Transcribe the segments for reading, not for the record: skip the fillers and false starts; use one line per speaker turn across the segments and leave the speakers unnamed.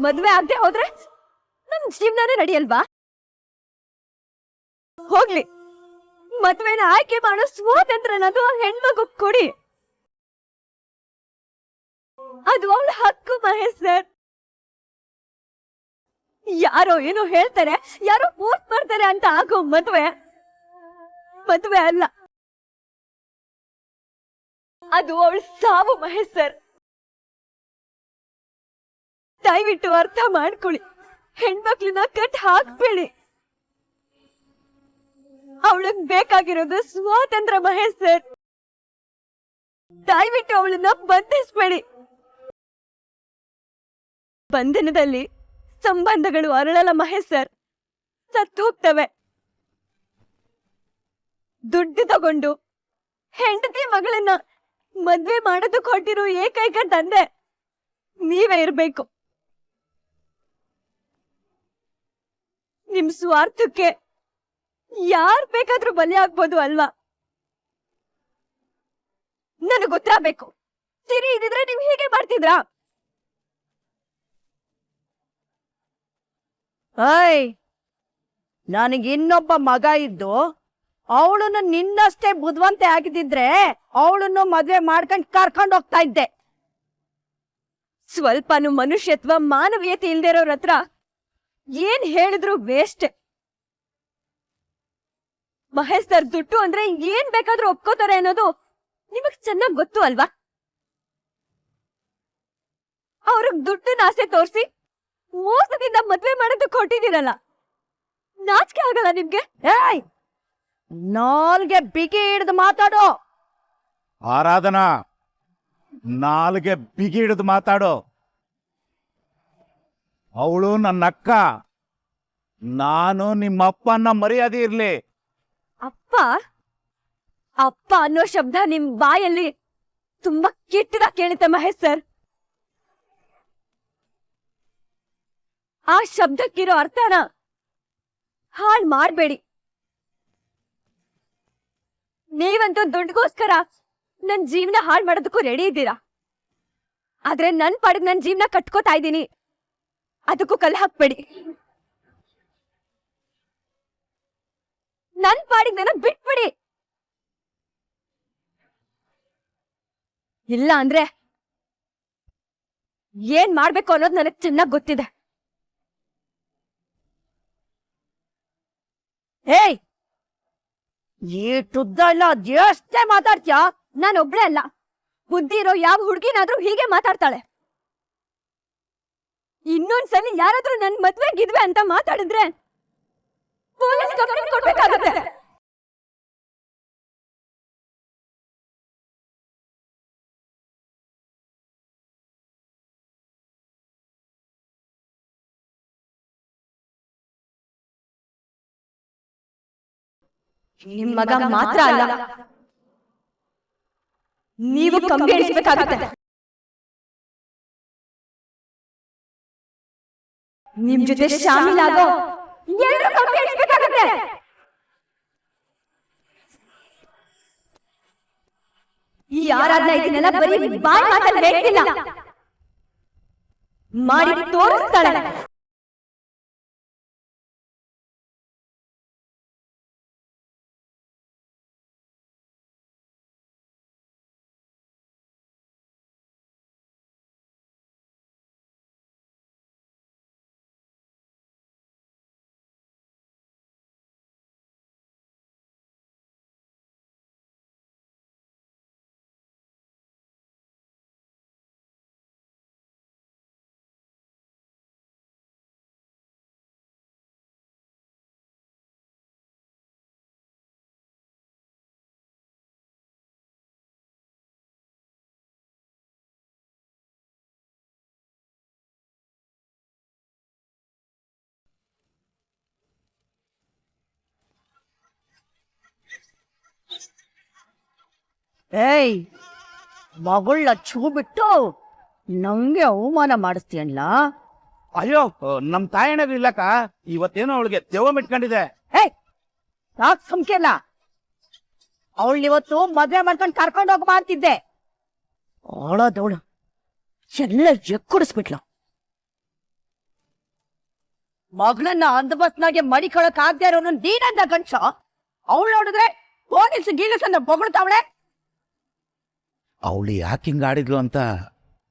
ಮದ್ವೆ ಆಗದೆ ಹೋದ್ರೆ ನಮ್ ಜೀವನನೇ ನಡೆಯಲ್ವಾ? ಹೋಗ್ಲಿ, ಮದ್ವೆನ ಆಯ್ಕೆ ಮಾಡೋ ಸ್ವಾತಂತ್ರ್ಯನದು ಹೆಣ್ಮಗು ಕೊಡಿ. ಅದು ಅವಳ ಹಕ್ಕು ಮಹೇಶ್ ಸರ್. ಯಾರೋ ಏನೋ ಹೇಳ್ತಾರೆ, ಯಾರೋ ಫೋರ್ಸ್ ಮಾಡ್ತಾರೆ ಅಂತ ಆಗೋ ಮದ್ವೆ ಅಲ್ಲ, ಅದು ಅವಳ ಸಾವು ಮಹೇಶ್ ಸರ್. ದಯವಿಟ್ಟು ಅರ್ಥ ಮಾಡ್ಕೊಳ್ಳಿ, ಹೆಣ್ಮಕ್ಳನ್ನ ಕಟ್ ಹಾಕ್ಬೇಡಿ. ಅವಳಗ್ ಬೇಕಾಗಿರೋದು ಸ್ವಾತಂತ್ರ್ಯ ಮಹೇಶ್ ಸರ್. ದಯವಿಟ್ಟು ಅವಳನ್ನ ಬಂಧಿಸ್ಬೇಡಿ. ಬಂಧನದಲ್ಲಿ ಸಂಬಂಧಗಳು ಅರಳಲ್ಲ ಮಹೇಶ್ ಸರ್, ಸತ್ತೋಗ್ತವೆ. ದುಡ್ಡು ತಗೊಂಡು ಹೆಂಡತಿ ಮಗಳನ್ನ ಮದ್ವೆ ಮಾಡೋದಕ್ಕೆ ಹೊಟ್ಟಿರೋ ಏಕೈಕ ತಂದೆ ನೀವೇ ಇರ್ಬೇಕು. ನಿಮ್ ಸ್ವಾರ್ಥಕ್ಕೆ ಯಾರ್ ಬೇಕಾದ್ರೂ ಬಲಿ ಆಗ್ಬೋದು ಅಲ್ವಾ? ನನಗ್ ಗೊತ್ತಾಗಬೇಕು. ಸರಿ ಇದಿದ್ರೆ ನೀವ್ ಹೀಗೆ ಮಾಡ್ತಿದ್ರಾ?
ನನಗೆ ಇನ್ನೊಬ್ಬ ಮಗ ಇದ್ದು ಅವಳನ್ನು ನಿನ್ನಷ್ಟೇ ಬುದ್ಧಿವಂತೆ ಆಗಿದ್ದಿದ್ರೆ ಅವಳನ್ನು ಮದ್ವೆ ಮಾಡ್ಕೊಂಡ್ ಕರ್ಕೊಂಡ್ ಹೋಗ್ತಾ ಇದ್ದೆ.
ಸ್ವಲ್ಪನೂ ಮನುಷ್ಯತ್ವ ಮಾನವೀಯತೆ ಇಲ್ದಿರೋರ್ ಹತ್ರ ಏನ್ ಹೇಳಿದ್ರು ವೇಸ್ಟ್. ಮಹೇಶ್ ಸರ್ ದುಡ್ಡು ಅಂದ್ರೆ ಏನ್ ಬೇಕಾದ್ರೂ ಒಪ್ಕೋತಾರೆ ಅನ್ನೋದು ನಿಮಗ್ ಚೆನ್ನಾಗ್ ಗೊತ್ತು ಅಲ್ವಾ? ಅವ್ರಿಗೆ ದುಡ್ಡಿನ ಆಸೆ ತೋರಿಸಿ ಮೋಸದಿಂದ ಮದ್ವೆ ಮಾಡೋದಕ್ಕೆ ಕೊಟ್ಟಿದ್ದೀರಲ್ಲ, ನಾಚಿಕೆ ಆಗಲ್ಲ ನಿಮ್ಗೆ?
ನಾಲ್ಗೆ ಬಿಗಿ ಹಿಡಿದು ಮಾತಾಡೋ.
ಆರಾಧನಾ, ನಾಲ್ಗೆ ಬಿಗಿ ಹಿಡಿದು ಮಾತಾಡೋ. ಅವಳು ನನ್ನ ಅಕ್ಕ. ನಾನು ನಿಮ್ಮಪ್ಪನ ಮರ್ಯಾದೆ ಇರ್ಲಿ.
ಅಪ್ಪ ಅಪ್ಪ ಅನ್ನೋ ಶಬ್ದ ನಿಮ್ ಬಾಯಲ್ಲಿ ತುಂಬಾ ಕೆಟ್ಟದಾಗ ಕೇಳುತ್ತೆ ಮಹೇಶ್ ಸರ್. ಆ ಶಬ್ದಕ್ಕಿರೋ ಅರ್ಥನ ಹಾಳ್ ಮಾಡ್ಬೇಡಿ. ನೀವಂತೂ ದುಡ್ಡುಗೋಸ್ಕರ ನನ್ ಜೀವನ ಹಾಳ್ ಮಾಡೋದಕ್ಕೂ ರೆಡಿ ಇದ್ದೀರಾ. ಆದ್ರೆ ನನ್ ಪಾಡಿಗೆ ನನ್ ಜೀವನ ಕಟ್ಕೋತಾ ಇದ್ದೀನಿ, ಅದಕ್ಕೂ ಕಲ್ಲು ಹಾಕ್ಬೇಡಿ. ನನ್ ಪಾಡಿಗೆ ನನ್ನ ಬಿಟ್ಬಿಡಿ. ಇಲ್ಲ ಅಂದ್ರೆ ಏನ್ ಮಾಡ್ಬೇಕು ಅನ್ನೋದು ನನಗ್ ಚೆನ್ನಾಗ್ ಗೊತ್ತಿದೆ.
ಈ ಟುದ್ದ ಇಲ್ಲ ಎಷ್ಟೇ ಮಾತಾಡ್ತೀಯ?
ನಾನೊಬ್ಳೆ ಅಲ್ಲ, ಬುದ್ಧಿ ಇರೋ ಯಾವ ಹುಡುಗಿನಾದ್ರೂ ಹೀಗೆ ಮಾತಾಡ್ತಾಳೆ. ಇನ್ನೊಂದ್ಸಲಿ ಯಾರಾದ್ರೂ ನನ್ ಮದ್ವೆಗಿದ್ವೆ ಅಂತ ಮಾತಾಡಿದ್ರೆ ಪೊಲೀಸ್ ಕಂಪ್ಲೇಂಟ್ ಕೊಡ್ಬೇಕಾಗತ್ತೆ. ನಿಮ್ ಮಗ ಮಾತ್ರ ಅಲ್ಲ, ನೀವು ಕಂಬಿ ಎಣಿಸ್ಬೇಕಾಗತ್ತೆ. ನಿಮ್ ಜೊತೆ ಶಾಮೀಲಾಗೋ ಎಲ್ಲರೂ ಕಂಬಿ ಎಣಿಸ್ಬೇಕಾಗತ್ತೆ. ಈ ಆರಾಧನಾ ಇದನ್ನೆಲ್ಲ ಬರೀ ಬಾಯಿ ಮಾತಲ್ಲಿ ಹೇಳ್ತಿಲ್ಲ, ಮಾಡಿ ತೋರಿಸ್ತಾಳೆ.
ಮಗಳ ಛೂ ಬಿಟ್ಟು ನಂಗೆ ಅವಮಾನ ಮಾಡಿಸ್ತೀಯಲ್ಲ.
ಅಯ್ಯೋ, ನಮ್ ತಾಯಣ್ಣದು ಇಲ್ಲಕ್ಕ, ಇವತ್ತೇನೋ ಅವಳಿಗೆ ದೆವ್ವ ಮಿಟ್ಕೊಂಡಿದೆ.
ಸಾಕ್ ಸಂಖ್ಯೆಲ್ಲ. ಅವಳಿವತ್ತು ಮದ್ವೆ ಮಾಡ್ಕೊಂಡು ಕರ್ಕೊಂಡು ಹೋಗಿ ಮಾಡ್ತಿದ್ದೆ. ಅವಳದವಳು ಎಲ್ಲ ಎಕ್ಕುಡಿಸ್ಬಿಟ್ಲು. ಮಗಳನ್ನ ಅಂದಬಸ್ನಾಗೆ ಮಡಿಕೊಳಕ್ ಆಗದೆ ಇರೋನು ನೀನಂದ ಗಂಡ್ಸ. ಅವಳು ನೋಡಿದ್ರೆ ಪೊಲೀಸ್ ಗೀಲಸನ್ನ ಬೊಗಳ್ತಾವಳೆ.
ಅವಳು ಯಾಕೆ ಹಿಂಗ ಆಡಿದ್ಲು ಅಂತ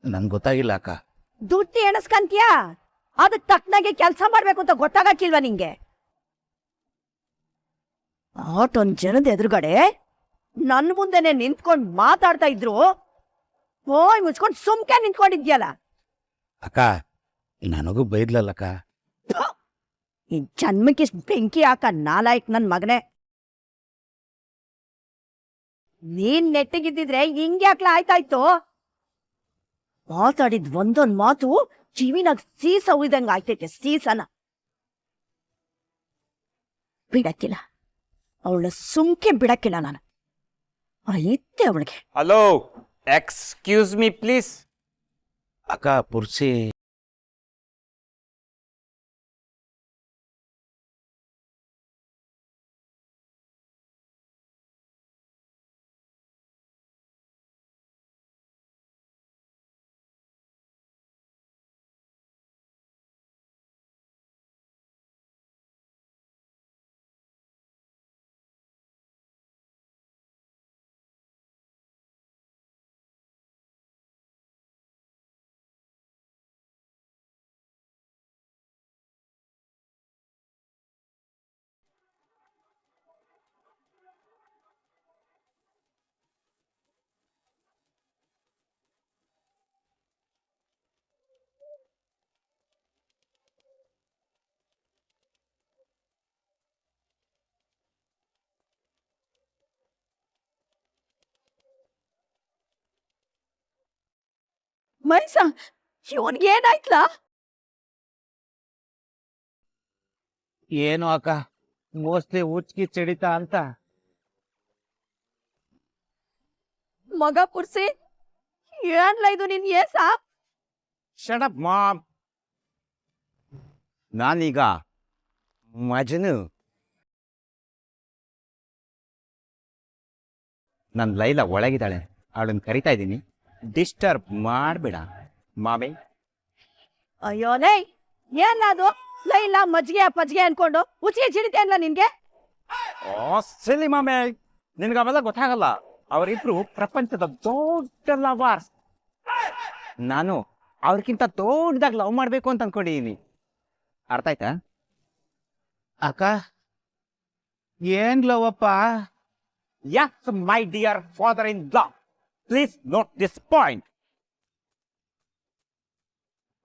ನಂಗೆ ಗೊತ್ತಾಗಿಲ್ಲ ಅಕ್ಕ.
ದುಡ್ಡು ಎಣಸ್ಕಂತೀಯಾ? ಅದಕ್ ತಕ್ಕನಾಗೆ ಕೆಲ್ಸ ಮಾಡ್ಬೇಕು ಅಂತ ಗೊತ್ತಾಗಕ್ಕಿಲ್ವಾ ನಿಂಗೆ? ಆಟೊಂದ್ ಜನದ ಎದುರುಗಡೆ ನನ್ ಮುಂದೆನೆ ನಿಂತ್ಕೊಂಡ್ ಮಾತಾಡ್ತಾ ಇದ್ರು, ಓಯ್ ಮುಚ್ಕೊಂಡ್ ಸುಮ್ಕೆ ನಿಂತ್ಕೊಂಡಿದ್ಯಲ್ಲ.
ಅಕ್ಕ ನನಗೂ ಬೈದ್ಲಲ್ಲಕ್ಕ.
ಈ ಜನ್ಮಕ್ಕಿಷ್ಟ್ ಬೆಂಕಿ ಹಾಕ ನಾಲಾಯ್ಕ್ ನನ್ ಮಗನೇ. ನೀನ್ ನೆಟ್ಟಿಗಿದ್ದಿದ್ರೆ ಹಿಂಗ್ಯಾಕ್ಲ ಆಯ್ತಾಯ್ತು. ಮಾತಾಡಿದ್ ಒಂದೊಂದ್ ಮಾತು ಕಿವಿನಾಗ ಸೀಸ ಉಯ್ದಂಗ ಆಯ್ತೈತೆ, ಸೀಸನ. ಬಿಡಕ್ಕಿಲ್ಲ, ಅವಳ ಸುಮ್ಕೆ ಬಿಡಕ್ಕಿಲ್ಲ ನಾನು. ಐತೆ ಅವಳಿಗೆ.
Hello, excuse me please.
ಅಕ್ಕ ಪುರ್ಸಿ
ಮೈಸ, ಇವನ್ಗೆ ಏನಾಯ್ತ್ಲಾ?
ಏನು ಅಕ್ಕ, ಮೋಸ್ಟ್ಲಿ ಉಚ್ಕಿ ಚಡಿತಾ ಅಂತ.
ಮಗ ಪುರ್ಸಿ, ಏನ್ಲ ಇದು ನಿನ್ ಏಸ?
Shut ma'am. ನಾನೀಗ ಮಜನು. ನನ್ನ ಲೈಲಾ ಒಳಗಿದ್ದಾಳೆ, ಅವಳನ್ನ ಕರಿತಾ ಇದ್ದೀನಿ, ಡಿಸ್ಟರ್ಬ್ ಮಾಡ್ಬೇಡ ಮಾಮಿ.
ಅಯ್ಯೋಲೇ, ಏನಾದು ಲೈಲಾ ಮಜ್ಗೆ ಪಜ್ಗೆ ಅನ್ಕೊಂಡು ಉಚ್ಚಿಗೆ ಚಿಡಿತೆ ಅನ್ಲ ನಿನ್ಗೆ?
ಓ ಸಿಲಿ ಮಾಮಿ, ನಿನ್ಗೆ ಅವೆಲ್ಲ ಗೊತ್ತಾಗಲ್ಲ. ಅವರಿಬ್ರು ಪ್ರಪಂಚದ ದೊಡ್ಡ ಲವರ್ಸ್. ನಾನು ಅವ್ರಿಗಿಂತ ದೊಡ್ಡದಾಗಿ ಲವ್ ಮಾಡ್ಬೇಕು ಅಂತ ಅನ್ಕೊಂಡಿದೀನಿ. ಅರ್ಥ ಆಯ್ತಾ?
ಅಕ್ಕ ಏನ್ ಲವಪ್ಪ?
Yes my dear father in law, please note this point.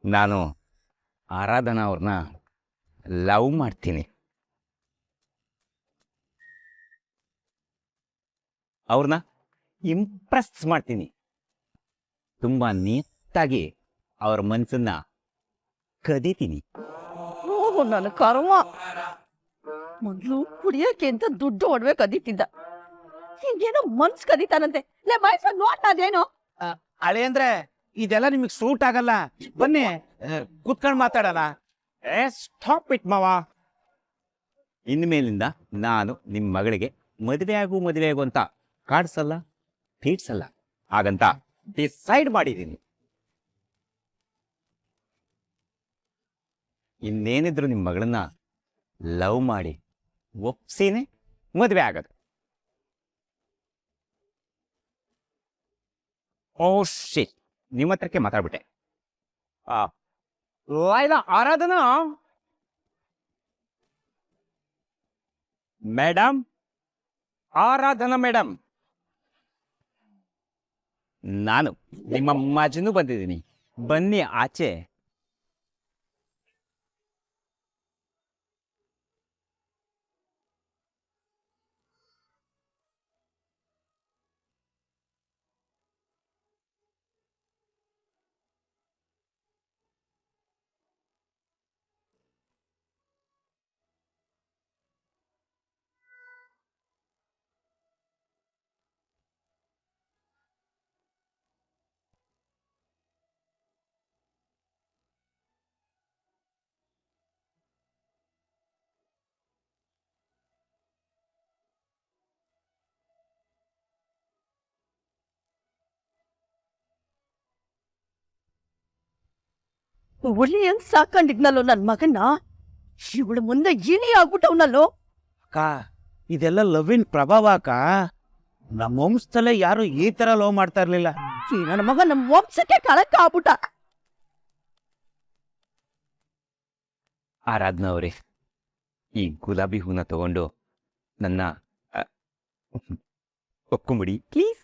ನಾನು ಆರಾಧನಾ ಅವ್ರನ್ನ ಲವ್ ಮಾಡ್ತೀನಿ. ಅವ್ರನ್ನ ಇಂಪ್ರೆಸ್ ಮಾಡ್ತೀನಿ. ತುಂಬಾ ನೀಟಾಗಿ ಅವ್ರ ಮನ್ಸನ್ನ ಕದೀತೀನಿ.
ಓಹ್, ನನ್ನ ಕರ್ಮ. ಮೊದ್ಲು ಕುಡಿಯಕ್ಕೆ ಅಂತ ದುಡ್ಡು ಒಡವೆ ಕದೀತಿದ್ದ, ಹಿಂಗೇನೋ ಮನ್ಸ್ ಕದೀತಾನಂತೆ. ಲೇ ಮೈಸ, ನೋಡ್ತಾ ಅದೇನೋ.
ಅಳೆ ಅಂದ್ರೆ ಇದೆಲ್ಲ ನಿಮಗ್ ಸೂಟ್ ಆಗಲ್ಲ. ಬನ್ನಿ ಕುತ್ಕೊಂಡ್ ಮಾತಾಡೋಣ.
ಸ್ಟಾಪ್ ಇಟ್ ಮಾವ. ಇನ್ಮೇಲಿಂದ ನಾನು ನಿಮ್ಮ ಮಗಳಿಗೆ ಮದುವೆ ಆಗು ಅಂತ ಕಾಡ್ಸಲ್ಲ, ತೀಡ್ಸಲ್ಲ. ಹಾಗಂತ ಡಿಸೈಡ್ ಮಾಡಿದ್ದೀನಿ. ಇನ್ನೇನಿದ್ರು ನಿಮ್ಮ ಮಗಳನ್ನ ಲವ್ ಮಾಡಿ ಒಪ್ಸಿನೇ ಮದುವೆ ಆಗೋದು. ಓ ಶಿಟ್, ನಿಮ್ಮ ಹತ್ರಕ್ಕೆ ಮಾತಾಡ್ಬಿಟ್ಟೆ. ಲೈಲಾ ಆರಾಧನಾ ಮೇಡಮ್, ಆರಾಧನಾ ಮೇಡಮ್, ನಾನು ನಿಮ್ಮ ಮಜನು ಬಂದಿದ್ದೀನಿ. ಬನ್ನಿ ಆಚೆ.
ಹುಲಿ ಹೆಂಗ್ ಸಾಕೊಂಡಿದ್ನಲ್ಲೋ ನನ್ ಮಗನ್ನ. ಇವಳು ಮುಂದೆ ಇಳಿ ಆಗ್ಬಿಟ್ಟವನಲ್ಲೋ.
ಅಕ್ಕ ಇದೆಲ್ಲ ಲವ್ವಿನ ಪ್ರಭಾವ ಅಕ್ಕ. ನಮ್ಮ ವಂಶದಲ್ಲೇ ಯಾರು ಈ ತರ ಲವ್ ಮಾಡ್ತಾ ಇರ್ಲಿಲ್ಲ.
ಈ ನನ್ನ ಮಗ ನಮ್ಮ ವಂಶಕ್ಕೆ ಕಳಂಕ ಆಗ್ಬಿಟ್ಟ.
ಆರಾಧನಾ ಅವರೇ, ಈ ಗುಲಾಬಿ ಹೂನ ತಗೊಂಡು ನನ್ನ ಒಪ್ಕೊಂಬಿಡಿ ಪ್ಲೀಸ್.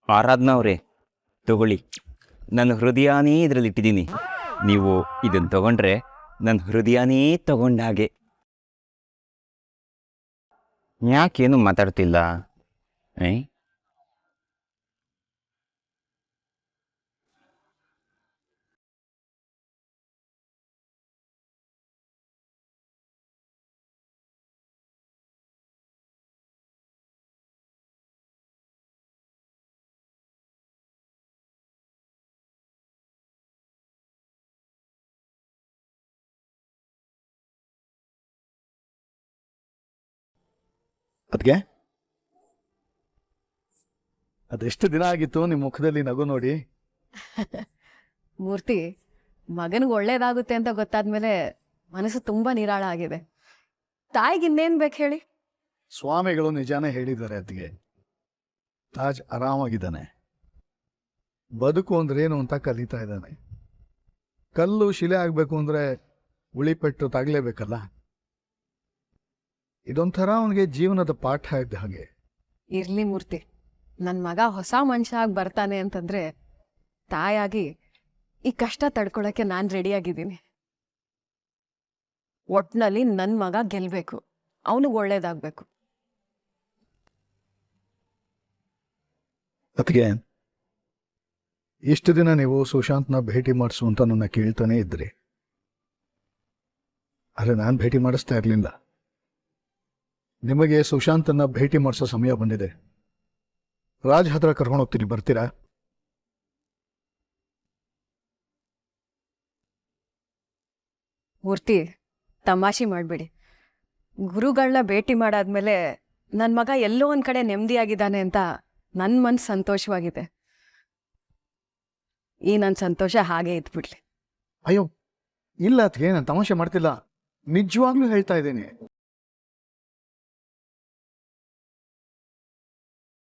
ಆರಾಧನಾ ಅವರೇ, ತಗೊಳ್ಳಿ. ನನ್ನ ಹೃದಯನೇ ಇದರಲ್ಲಿ ಇಟ್ಟಿದ್ದೀನಿ. ನೀವು ಇದನ್ನು ತಗೊಂಡ್ರೆ ನನ್ನ ಹೃದಯನೇ ತಗೊಂಡ ಹಾಗೆ. ಯಾಕೇನು ಮಾತಾಡ್ತಿಲ್ಲ?
ಅದ್ಗೆ ಅದೆಷ್ಟು ದಿನ ಆಗಿತ್ತು ನಿಮ್ಮ ಮುಖದಲ್ಲಿ ನಗು ನೋಡಿ.
ಮೂರ್ತಿ, ಮಗನಿಗೆ ಒಳ್ಳೇದಾಗುತ್ತೆ ಅಂತ ಗೊತ್ತಾದ್ಮೇಲೆ ಮನಸ್ಸು ತುಂಬಾ ನಿರಾಳ ಆಗಿದೆ. ತಾಯಿಗೆ ಇನ್ನೇನ್ ಬೇಕು ಹೇಳಿ?
ಸ್ವಾಮಿಗಳು ನಿಜಾನೇ ಹೇಳಿದ್ದಾರೆ ಅದ್ಗೆ. ತಾಜ್ ಆರಾಮಾಗಿದ್ದಾನೆ, ಬದುಕು ಅಂದ್ರೆ ಏನು ಅಂತ ಕಲಿತಾ ಇದ್ದಾನೆ. ಕಲ್ಲು ಶಿಲೆ ಆಗ್ಬೇಕು ಅಂದ್ರೆ ಉಳಿಪೆಟ್ಟು ತಾಗ್ಲೇಬೇಕಲ್ಲ. ಇದೊಂಥರ ಅವನಿಗೆ ಜೀವನದ ಪಾಠ ಇದ್ದ ಹಾಗೆ.
ಇರ್ಲಿ ಮೂರ್ತಿ, ನನ್ ಮಗ ಹೊಸ ಮನುಷ್ಯ ಆಗಿ ಬರ್ತಾನೆ ಅಂತಂದ್ರೆ ತಾಯಾಗಿ ಈ ಕಷ್ಟ ತಡ್ಕೊಳಕ್ಕೆ ನಾನ್ ರೆಡಿಯಾಗಿದ್ದೀನಿ. ಒಟ್ನಲ್ಲಿ ನನ್ ಮಗ ಗೆಲ್ಬೇಕು, ಅವನಿಗೆ ಒಳ್ಳೇದಾಗ್ಬೇಕು.
ಅದಕ್ಕೆ ಇಷ್ಟು ದಿನ ನೀವು ಸುಶಾಂತ್ನ ಭೇಟಿ ಮಾಡಿಸು ಅಂತ ನನ್ನ ಕೇಳ್ತಾನೆ ಇದ್ರಿ. ಆದ್ರೆ ನಾನು ಭೇಟಿ ಮಾಡಿಸ್ತಾ ಇರ್ಲಿಲ್ಲ. ನಿಮಗೆ ಸುಶಾಂತನ್ನ ಭೇಟಿ ಮಾಡಿಸೋ ಸಮಯ ಬಂದಿದೆ. ರಾಜ್ ಹತ್ರ ಕರ್ಕೊಂಡು ಹೋಗ್ತೀನಿ, ಬರ್ತೀರಾ?
ಮೂರ್ತಿ, ತಮಾಷೆ ಮಾಡ್ಬೇಡಿ. ಗುರುಗಳನ್ನ ಭೇಟಿ ಮಾಡಾದ್ಮೇಲೆ ನನ್ ಮಗ ಎಲ್ಲೋ ಒಂದ್ ಕಡೆ ನೆಮ್ಮದಿಯಾಗಿದ್ದಾನೆ ಅಂತ ನನ್ ಮನ್ಸು ಸಂತೋಷವಾಗಿದೆ. ಈ ನನ್ ಸಂತೋಷ ಹಾಗೆ ಇದ್ಬಿಡ್ಲಿ.
ಅಯ್ಯೋ ಇಲ್ಲ ಅದ್ಗೆ, ನಾನು ತಮಾಷೆ ಮಾಡ್ತಿಲ್ಲ, ನಿಜವಾಗ್ಲೂ ಹೇಳ್ತಾ ಇದ್ದೀನಿ.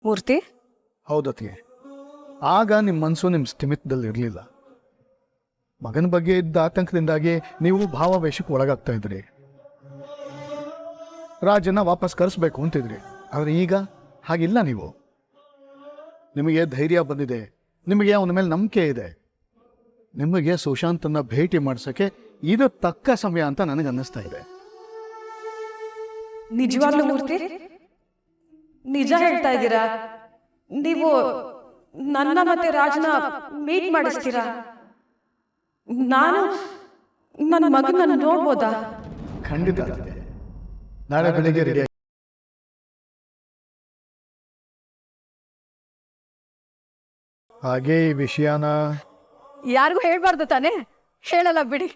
ಮೂರ್ತಿ,
ಹೌದತ್ಗೆ, ಆಗ ನಿಮ್ಮ ಮನಸ್ಸು ನಿಮ್ಮ ಸ್ಥಿಮಿತದಲ್ಲಿ ಇರಲಿಲ್ಲ. ಮಗನ ಬಗ್ಗೆ ಇದ್ದ ಆತಂಕದಿಂದಾಗಿ ನೀವು ಭಾವಾವೇಶಕ್ಕೆ ಒಳಗಾಗ್ತಾ ಇದ್ರಿ. ರಾಜನ್ನ ವಾಪಸ್ ಕರೆಸ್ಬೇಕು ಅಂತಿದ್ರಿ. ಆದರೆ ಈಗ ಹಾಗಿಲ್ಲ. ನೀವು ನಿಮಗೆ ಧೈರ್ಯ ಬಂದಿದೆ, ನಿಮಗೆ ಅವನ ಮೇಲೆ ನಂಬಿಕೆ ಇದೆ. ನಿಮಗೆ ಸುಶಾಂತನ್ನ ಭೇಟಿ ಮಾಡ್ಸೋಕ್ಕೆ ಇದು ತಕ್ಕ ಸಮಯ ಅಂತ ನನಗೆ ಅನ್ನಿಸ್ತಾ ಇದೆ.
ನಿಜವಾಗ್ಲೂ ಮೂರ್ತಿ ನಿಜ ಹೇಳ್ತಾ ಇದ್ದೀರಾ? ನೀವು ನನ್ನ ಮತ್ತೆ ರಾಜನ ಮೀಟ್ ಮಾಡಿಸ್ತೀರಾ? ನಾನು ನನ್ನ ಮಗನ ನೋಡ್ಬೋದಾ?
ಖಂಡಿತ ಅತ್ತೆ. ನಾಳೆ ಬೆಳಿಗ್ಗೆ ರೆಡಿ. ಹಾಗೆ ಈ ವಿಷಯನ
ಯಾರಿಗೂ ಹೇಳ್ಬಾರ್ದು ತಾನೇ? ಹೇಳಲ್ಲ ಬಿಡಿ.